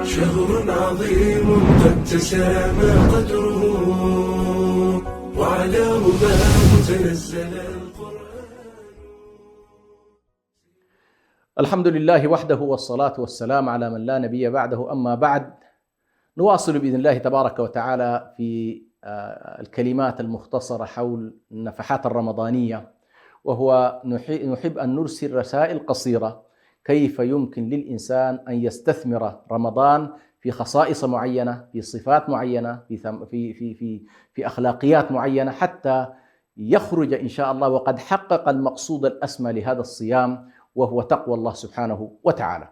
شهر عظيم قد تسامى قدره وعلى رباه تنزل القرآن. الحمد لله وحده والصلاة والسلام على من لا نبي بعده. أما بعد، نواصل بإذن الله تبارك وتعالى في الكلمات المختصرة حول النفحات الرمضانية، وهو نحب أن نرسل رسائل قصيرة كيف يمكن للإنسان أن يستثمر رمضان في خصائص معينة، في صفات معينة، في أخلاقيات معينة، حتى يخرج إن شاء الله وقد حقق المقصود الأسمى لهذا الصيام، وهو تقوى الله سبحانه وتعالى.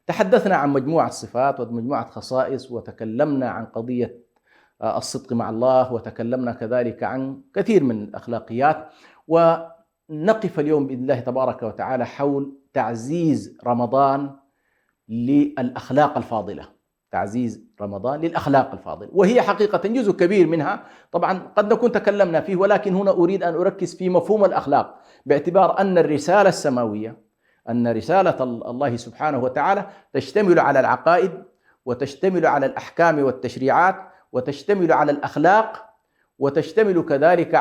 تحدثنا عن مجموعة صفات ومجموعة خصائص، وتكلمنا عن قضية الصدق مع الله، وتكلمنا كذلك عن كثير من الأخلاقيات، ونقف اليوم بإذن الله تبارك وتعالى حول تعزيز رمضان للأخلاق الفاضلة. تعزيز رمضان للأخلاق الفاضلة، وهي حقيقة جزء كبير منها طبعا قد نكون تكلمنا فيه، ولكن هنا أريد أن أركز في مفهوم الأخلاق، باعتبار أن الرسالة السماوية، أن رسالة الله سبحانه وتعالى تشتمل على العقائد، وتشتمل على الأحكام والتشريعات، وتشتمل على الأخلاق، وتشتمل كذلك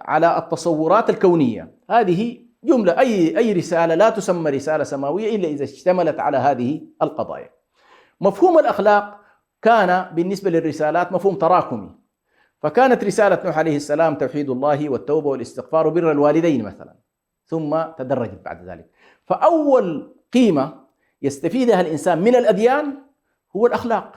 على التصورات الكونية. هذه جملة، أي رسالة لا تسمى رسالة سماوية إلا إذا اشتملت على هذه القضايا. مفهوم الأخلاق كان بالنسبة للرسالات مفهوم تراكمي، فكانت رسالة نوح عليه السلام توحيد الله والتوبة والاستغفار وبر الوالدين مثلا، ثم تدرجت بعد ذلك. فأول قيمة يستفيدها الإنسان من الأديان هو الأخلاق.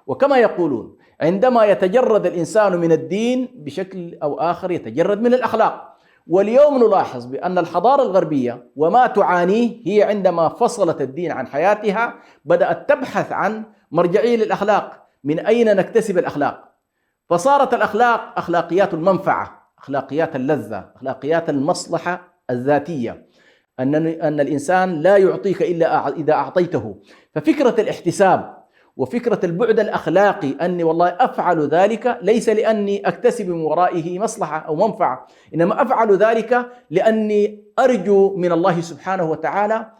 وكما يقولون، عندما يتجرد الإنسان من الدين بشكل أو آخر يتجرد من الأخلاق. واليوم نلاحظ بأن الحضارة الغربية وما تعانيه هي عندما فصلت الدين عن حياتها بدأت تبحث عن مرجعية للأخلاق، من أين نكتسب الأخلاق؟ فصارت الأخلاق أخلاقيات المنفعة، أخلاقيات اللذة، أخلاقيات المصلحة الذاتية، أن الإنسان لا يعطيك إلا إذا أعطيته. ففكرة الاحتساب وفكرة البعد الأخلاقي أني والله أفعل ذلك ليس لأني أكتسب من ورائه مصلحة أو منفعة، إنما أفعل ذلك لأني أرجو من الله سبحانه وتعالى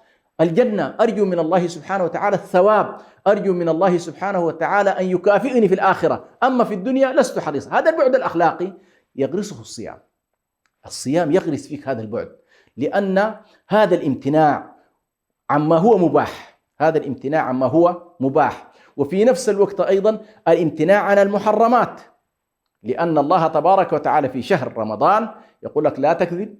الجنة، أرجو من الله سبحانه وتعالى الثواب، أرجو من الله سبحانه وتعالى أن يكافئني في الآخرة، أما في الدنيا لست حريصا. هذا البعد الأخلاقي يغرسه الصيام. الصيام يغرس فيك هذا البعد، لأن هذا الامتناع عما هو مباح، هذا الامتناع عما هو مباح، وفي نفس الوقت أيضا الامتناع عن المحرمات، لأن الله تبارك وتعالى في شهر رمضان يقول لك لا تكذب،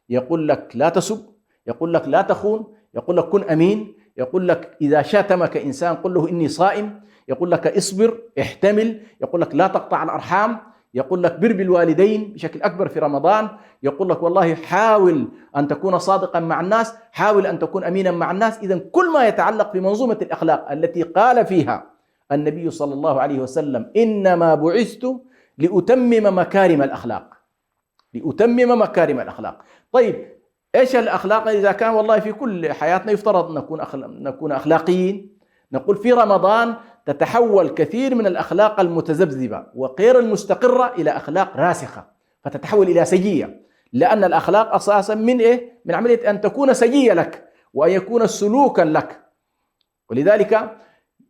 يقول لك لا تسب، يقول لك لا تخون، يقول لك كن أمين، يقول لك إذا شاتمك إنسان قل له إني صائم، يقول لك اصبر احتمل، يقول لك لا تقطع الأرحام، يقول لك بر بالوالدين بشكل أكبر في رمضان، يقول لك والله حاول أن تكون صادقا مع الناس، حاول أن تكون أمينا مع الناس. إذن كل ما يتعلق بمنظومة الأخلاق التي قال فيها النبي صلى الله عليه وسلم إنما بعثت لأتمم مكارم الأخلاق، لأتمم مكارم الأخلاق. طيب إيش الأخلاق؟ إذا كان والله في كل حياتنا يفترض نكون أخلاقيين، نقول في رمضان تتحول كثير من الأخلاق المتذبذبة وغير المستقرة إلى أخلاق راسخة، فتتحول إلى سجية، لأن الأخلاق أساسا من إيه؟ من عملية أن تكون سجية لك وأن يكون سلوكا لك. ولذلك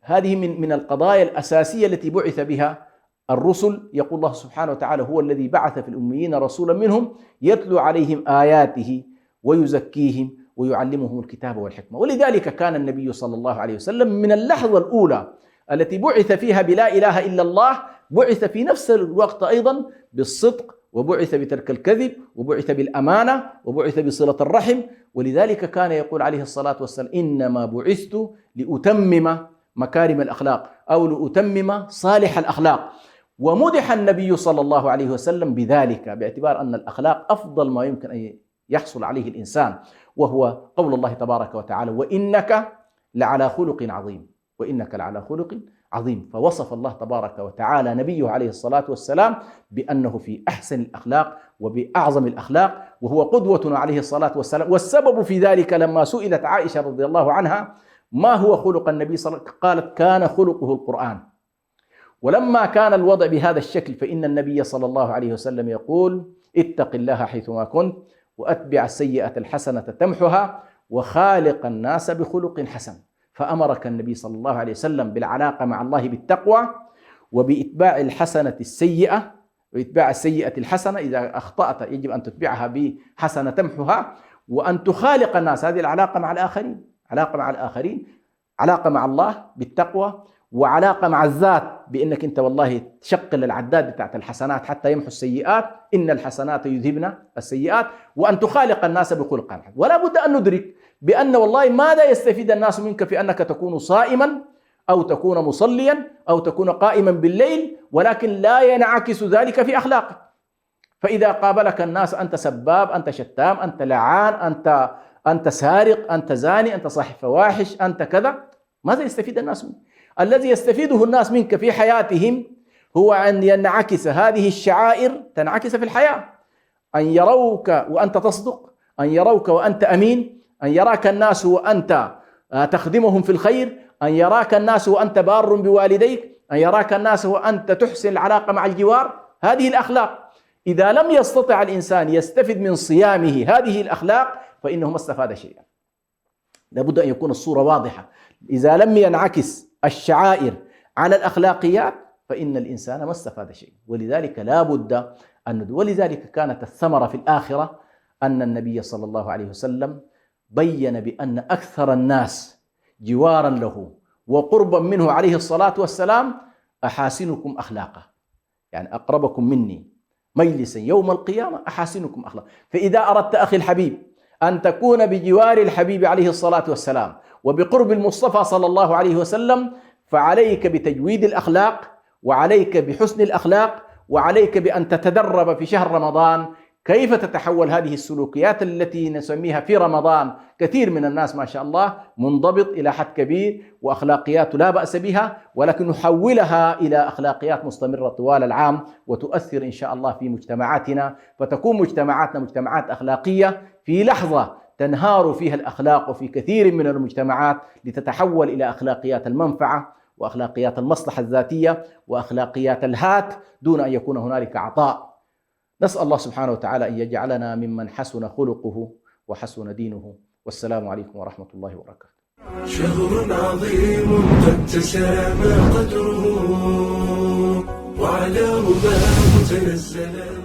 هذه من القضايا الأساسية التي بعث بها الرسل. يقول الله سبحانه وتعالى هو الذي بعث في الأميين رسولا منهم يتلو عليهم آياته ويزكيهم ويعلمهم الكتاب والحكمة. ولذلك كان النبي صلى الله عليه وسلم من اللحظة الأولى التي بعث فيها بلا إله إلا الله بعث في نفس الوقت أيضا بالصدق، وبعث بترك الكذب، وبعث بالأمانة، وبعث بصلة الرحم. ولذلك كان يقول عليه الصلاة والسلام إنما بعثت لأتمم مكارم الأخلاق أو لأتمم صالح الأخلاق. ومدح النبي صلى الله عليه وسلم بذلك، باعتبار أن الأخلاق أفضل ما يمكن أن يحصل عليه الإنسان، وهو قول الله تبارك وتعالى وإنك لعلى خلق عظيم، وإنك لعلى خلق عظيم. فوصف الله تبارك وتعالى نبيه عليه الصلاة والسلام بأنه في أحسن الأخلاق وبأعظم الأخلاق، وهو قدوة عليه الصلاة والسلام. والسبب في ذلك لما سئلت عائشة رضي الله عنها ما هو خلق النبي صلى الله عليه وسلم، قالت كان خلقه القرآن. ولما كان الوضع بهذا الشكل فإن النبي صلى الله عليه وسلم يقول اتق الله حيثما كنت وأتبع السيئة الحسنة تمحها وخالق الناس بخلق حسن. فأمرك النبي صلى الله عليه وسلم بالعلاقة مع الله بالتقوى، وبإتباع الحسنة السيئة، وإتباع السيئة الحسنة. إذا أخطأت يجب أن تتبعها بحسنة تمحها، وأن تخالق الناس. هذه العلاقة مع الآخرين، علاقة مع الآخرين، علاقة مع الله بالتقوى، وعلاقة مع الذات بأنك أنت والله تشغل العداد بتاعت الحسنات حتى يمحو السيئات، إن الحسنات يذهبن السيئات، وأن تخالق الناس بخلق حسن. ولا بد أن ندرك بأن والله ماذا يستفيد الناس منك في أنك تكون صائما أو تكون مصليا أو تكون قائما بالليل، ولكن لا ينعكس ذلك في أخلاقك. فإذا قابلك الناس أنت سباب، أنت شتام، أنت لعان، أنت سارق، أنت زاني، أنت صاحب فواحش، أنت كذا، ماذا يستفيد الناس منك؟ الذي يستفيده الناس منك في حياتهم هو أن ينعكس هذه الشعائر، تنعكس في الحياة، أن يروك وأنت تصدق، أن يروك وأنت أمين، أن يراك الناس وأنت تخدمهم في الخير، أن يراك الناس وأنت بار بوالديك، أن يراك الناس وأنت تحسن العلاقة مع الجوار. هذه الأخلاق إذا لم يستطع الإنسان يستفد من صيامه هذه الأخلاق فإنه ما استفاد شيئا. لابد أن يكون الصورة واضحة. إذا لم ينعكس الشعائر على الأخلاقيات فإن الإنسان ما استفاد شيء. ولذلك لا بد ولذلك كانت الثمرة في الآخرة أن النبي صلى الله عليه وسلم بين بأن أكثر الناس جوارا له وقربا منه عليه الصلاة والسلام أحاسنكم أخلاقا، يعني أقربكم مني مجلسا يوم القيامة أحاسنكم أخلاقا. فإذا أردت أخي الحبيب أن تكون بجوار الحبيب عليه الصلاة والسلام وبقرب المصطفى صلى الله عليه وسلم، فعليك بتجويد الأخلاق، وعليك بحسن الأخلاق، وعليك بأن تتدرب في شهر رمضان كيف تتحول هذه السلوكيات التي نسميها في رمضان. كثير من الناس ما شاء الله منضبط إلى حد كبير وأخلاقيات لا بأس بها، ولكن نحولها إلى أخلاقيات مستمرة طوال العام وتؤثر إن شاء الله في مجتمعاتنا، فتكون مجتمعاتنا مجتمعات أخلاقية. في لحظة تنهار فيها الأخلاق وفي كثير من المجتمعات لتتحول إلى أخلاقيات المنفعة وأخلاقيات المصلحة الذاتية وأخلاقيات الهات دون أن يكون هنالك عطاء. نسأل الله سبحانه وتعالى أن يجعلنا ممن حسن خلقه وحسن دينه. والسلام عليكم ورحمة الله وبركاته. شهر عظيم قد تسامى قدره وعلى رباه تنزل